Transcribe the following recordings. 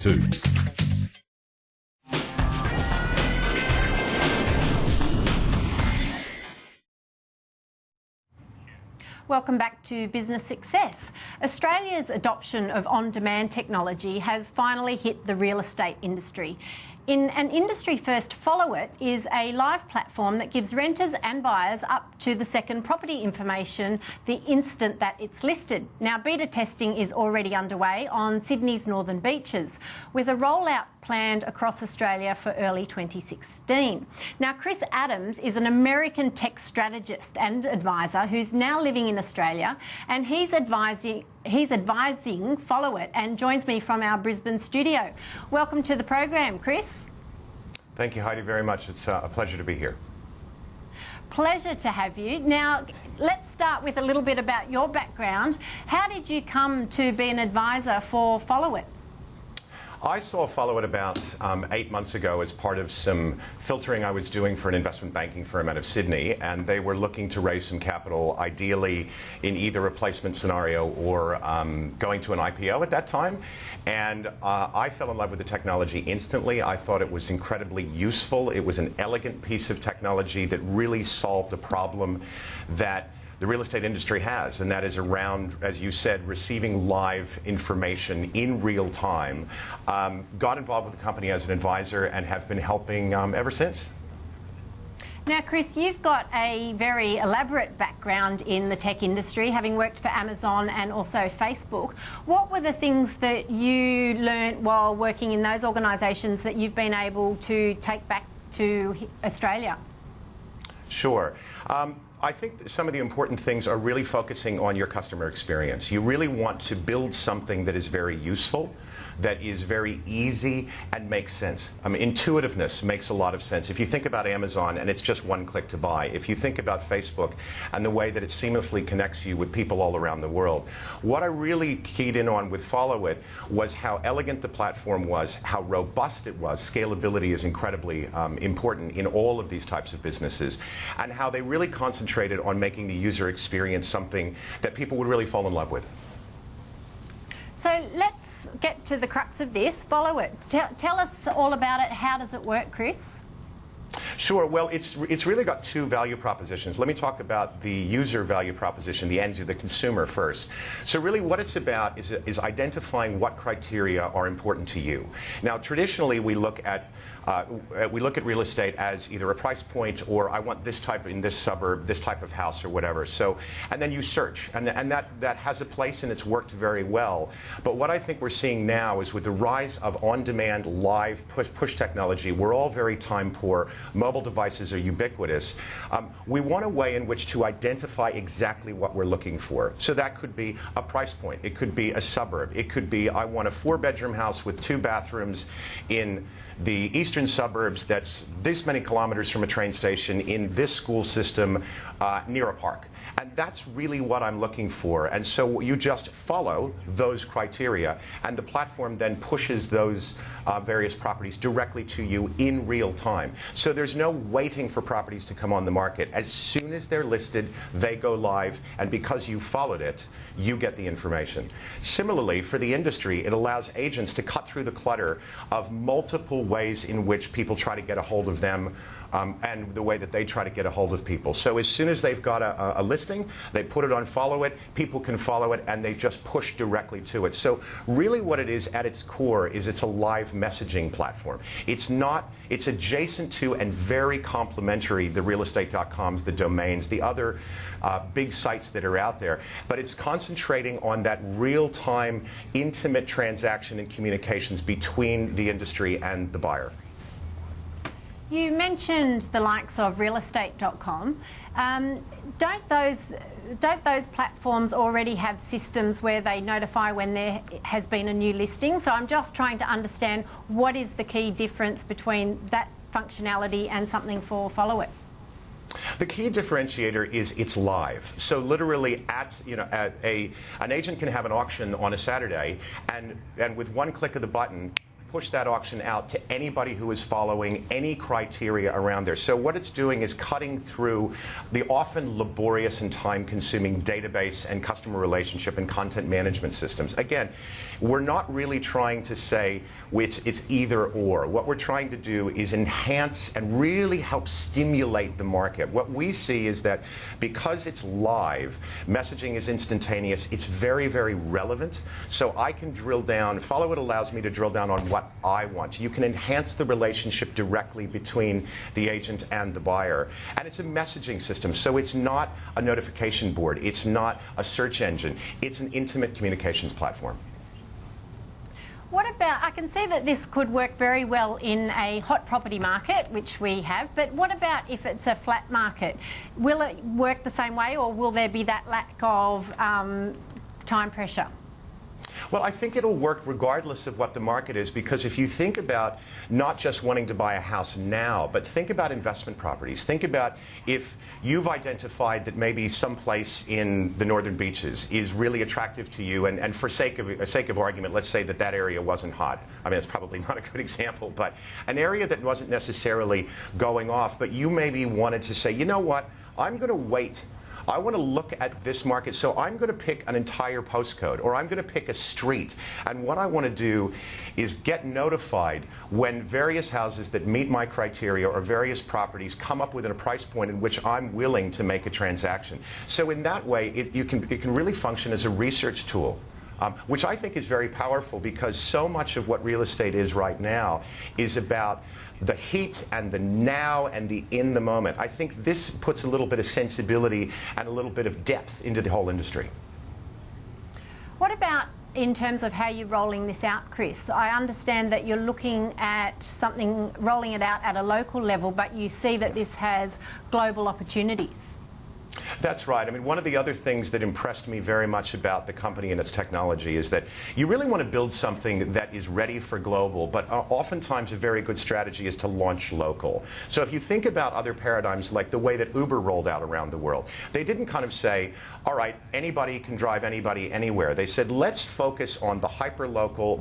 too. Welcome back to Business Success. Australia's adoption of on-demand technology has finally hit the real estate industry. In an industry-first followit is a live platform that gives renters and buyers up to the second property information the instant that it's listed. Now, beta testing is already underway on Sydney's northern beaches, with a rollout planned across Australia for early 2016. Now, Chris Adams is an American tech strategist and advisor who's now living in Australia, and he's advising Followit and joins me from our Brisbane studio. Welcome to the program, Chris. Thank you, Heidi, very much. It's a pleasure to be here. Pleasure to have you. Now, let's start with a little bit about your background. How did you come to be an advisor for Followit? I saw Followit about 8 months ago as part of some filtering I was doing for an investment banking firm out of Sydney, and they were looking to raise some capital, ideally in either a placement scenario or going to an IPO at that time. And I fell in love with the technology instantly. I thought it was incredibly useful. It was an elegant piece of technology that really solved a problem that the real estate industry has, and that is around, as you said, receiving live information in real time. Got involved with the company as an advisor and have been helping ever since. Now, Chris, you've got a very elaborate background in the tech industry, having worked for Amazon and also Facebook. What were the things that you learnt while working in those organisations that you've been able to take back to Australia? Sure. I think that some of the important things are really focusing on your customer experience. You really want to build something that is very useful, that is very easy and makes sense. Intuitiveness makes a lot of sense. If you think about Amazon and it's just one click to buy, if you think about Facebook and the way that it seamlessly connects you with people all around the world, what I really keyed in on with Followit was how elegant the platform was, how robust it was. Scalability is incredibly important in all of these types of businesses, and how they really concentrated on making the user experience something that people would really fall in love with. So let's get to the crux of this. Followit. Tell us all about it. How does it work, Chris? Sure. Well, it's really got two value propositions. Let me talk about the user value proposition, the end user, the consumer first. So really what it's about is identifying what criteria are important to you. Now, traditionally, we look at real estate as either a price point or I want this type in this suburb, this type of house or whatever. So, and then you search, and that has a place and it's worked very well. But what I think we're seeing now is with the rise of on-demand live push technology, we're all very time poor. Mobile devices are ubiquitous. We want a way in which to identify exactly what we're looking for. So that could be a price point. It could be a suburb. It could be I want a 4-bedroom house with 2 bathrooms in the eastern suburbs that's this many kilometers from a train station in this school system near a park. And that's really what I'm looking for. And so you just follow those criteria, and the platform then pushes those various properties directly to you in real time. So there's no waiting for properties to come on the market. As soon as they're listed, they go live, and because you followed it, you get the information. Similarly, for the industry, it allows agents to cut through the clutter of multiple ways in which people try to get a hold of them, and the way that they try to get a hold of people. So as soon as they've got a listing, they put it on Followit, people can follow it, and they just push directly to it. So really what it is at its core is it's a live messaging platform. It's adjacent to and very complementary the realestate.coms, the domains, the other big sites that are out there. But it's concentrating on that real-time, intimate transaction and communications between the industry and the buyer. You mentioned the likes of realestate.com. Don't those platforms already have systems where they notify when there has been a new listing? So I'm just trying to understand what is the key difference between that functionality and something for Followit. The key differentiator is it's live. So literally, an agent can have an auction on a Saturday, and with one click of the button, push that auction out to anybody who is following any criteria around there. So what it's doing is cutting through the often laborious and time-consuming database and customer relationship and content management systems. Again, we're not really trying to say it's either or. What we're trying to do is enhance and really help stimulate the market. What we see is that because it's live, messaging is instantaneous, it's very, very relevant. So I can drill down, followit allows me to drill down on what I want. You can enhance the relationship directly between the agent and the buyer. And it's a messaging system, so it's not a notification board, it's not a search engine, it's an intimate communications platform. What about, I can see that this could work very well in a hot property market, which we have, but what about if it's a flat market? Will it work the same way, or will there be that lack of time pressure? Well, I think it'll work regardless of what the market is, because if you think about not just wanting to buy a house now, but think about investment properties. Think about if you've identified that maybe someplace in the northern beaches is really attractive to you, and for sake of argument, let's say that area wasn't hot. I mean, it's probably not a good example, but an area that wasn't necessarily going off, but you maybe wanted to say, you know what, I'm going to wait. I want to look at this market, so I'm going to pick an entire postcode, or I'm going to pick a street. And what I want to do is get notified when various houses that meet my criteria or various properties come up within a price point in which I'm willing to make a transaction. So in that way, it can really function as a research tool. Which I think is very powerful, because so much of what real estate is right now is about the heat and the now and the in the moment. I think this puts a little bit of sensibility and a little bit of depth into the whole industry. What about in terms of how you're rolling this out, Chris? I understand that you're looking at something, rolling it out at a local level, but you see that this has global opportunities. That's right. I mean, one of the other things that impressed me very much about the company and its technology is that you really want to build something that is ready for global, but oftentimes a very good strategy is to launch local. So if you think about other paradigms like the way that Uber rolled out around the world, they didn't kind of say, all right, anybody can drive anybody anywhere. They said, let's focus on the hyper-local,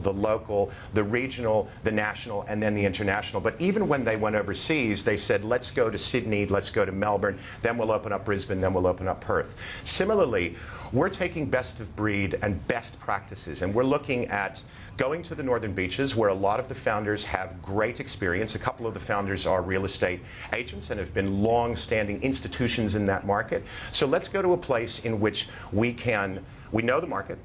the regional, the national, and then the international. But even when they went overseas, they said, let's go to Sydney, let's go to Melbourne, then we'll open up Brisbane, then we'll open up Perth. Similarly, we're taking best of breed and best practices, and we're looking at going to the northern beaches where a lot of the founders have great experience. A couple of the founders are real estate agents and have been long-standing institutions in that market. So let's go to a place in which we know the market.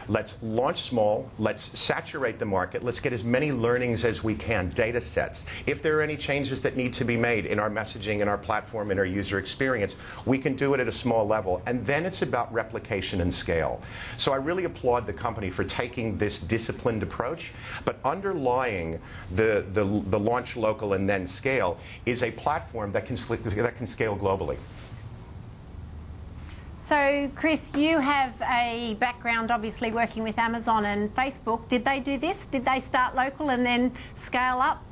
Let's launch small, let's saturate the market, let's get as many learnings as we can, data sets. If there are any changes that need to be made in our messaging, in our platform, in our user experience, we can do it at a small level. And then it's about replication and scale. So I really applaud the company for taking this disciplined approach, but underlying the launch local and then scale is a platform that can scale globally. So, Chris, you have a background obviously working with Amazon and Facebook. Did they do this? Did they start local and then scale up?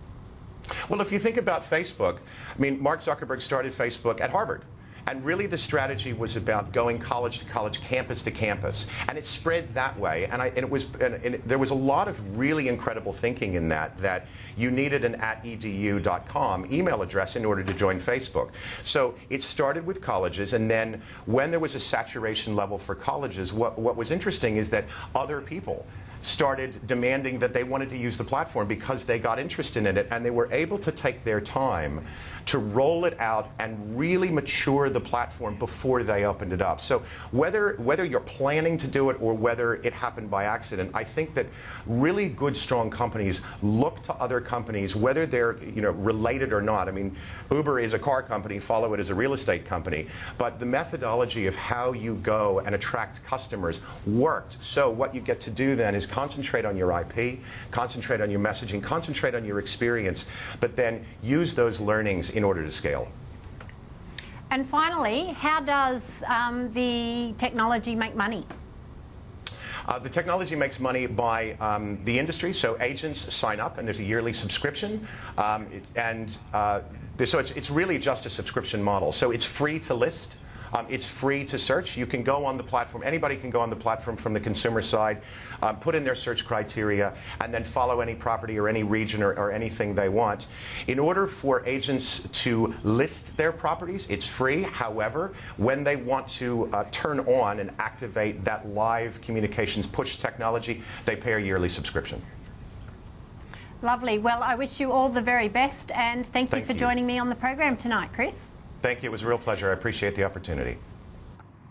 Well, if you think about Facebook, I mean, Mark Zuckerberg started Facebook at Harvard. And really the strategy was about going college to college, campus to campus. And it spread that way. And there was a lot of really incredible thinking in that you needed an @edu.com email address in order to join Facebook. So it started with colleges, and then when there was a saturation level for colleges, what was interesting is that other people started demanding that they wanted to use the platform because they got interested in it, and they were able to take their time to roll it out and really mature the platform before they opened it up. So whether you're planning to do it or whether it happened by accident, I think that really good, strong companies look to other companies, whether they're related or not. I mean, Uber is a car company, followit is a real estate company, but the methodology of how you go and attract customers worked. So what you get to do then is concentrate on your IP, concentrate on your messaging, concentrate on your experience, but then use those learnings in order to scale. And finally, how does the technology make money? The technology makes money by the industry, so agents sign up and there's a yearly subscription, so it's really just a subscription model. So it's free to list. It's free to search. You can go on the platform. Anybody can go on the platform from the consumer side, put in their search criteria, and then follow any property or any region or anything they want. In order for agents to list their properties, it's free. However, when they want to turn on and activate that live communications push technology, they pay a yearly subscription. Lovely. Well, I wish you all the very best, and thank you for joining me on the program tonight, Chris. Thank you. It was a real pleasure. I appreciate the opportunity.